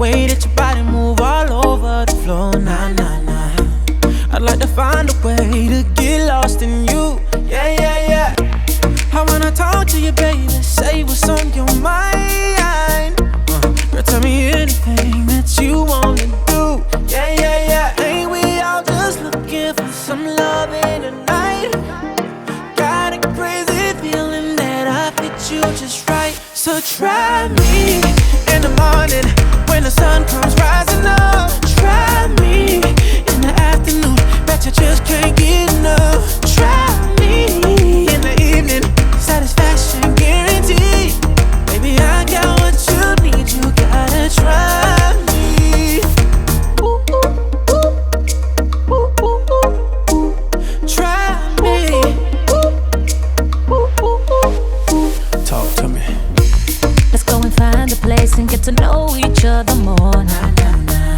way that your body move all over the floor, nah, nah, nah. I'd like to find a way to get lost in you, yeah, yeah, yeah. I wanna talk to you, baby, say what's on your mind. Girl, tell me anything that you wanna do, yeah, yeah, yeah. Ain't we all just looking for some loving tonight? Got a crazy feeling that I fit you just right. So try me in the morning when the sun comes rising up. Try me in the afternoon, bet you just can't get enough. Try me in the evening, satisfaction guaranteed. Baby, I got what you need, you gotta try me. Ooh, ooh, ooh. Ooh, ooh, ooh, ooh. Try me. Ooh, ooh, ooh, ooh. Talk to me. Let's go and find a place and get to know each other more. Nah, nah, nah.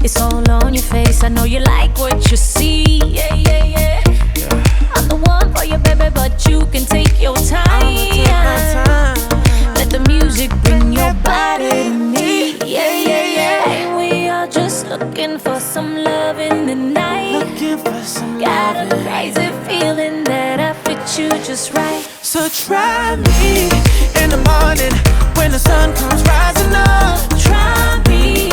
It's all on your face, I know you like what you see. Yeah, yeah, yeah, yeah. I'm the one for you, baby, but you can take your time. I'ma take my time. Let the music bring your body to me. Yeah, yeah, yeah. Ain't we all just looking for some love in the night? Looking for some Got a loving. crazy feeling that I fit you just right. So try me in the morning when the sun comes rising up. Try me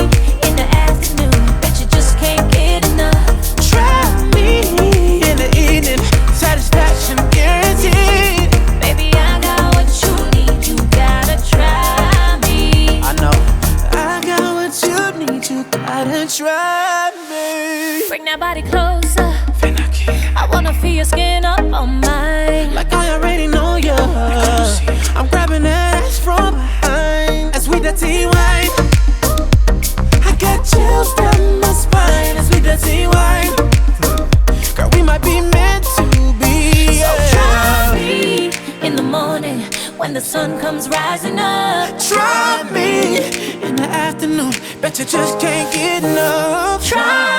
in the afternoon, bet you just can't get enough. Try me in the evening, satisfaction guaranteed. Baby, I got what you need, you gotta try me. I know I got what you need, you gotta try me. Bring that body closer, I wanna feel your skin up on mine. Like I already know you. I'm grabbing that ass from behind. As we dirty wine, I got chills down my spine. As we dirty wine, girl, we might be meant to be. So try me in the morning when the sun comes rising up. Try me in the afternoon, bet you just can't get enough. Try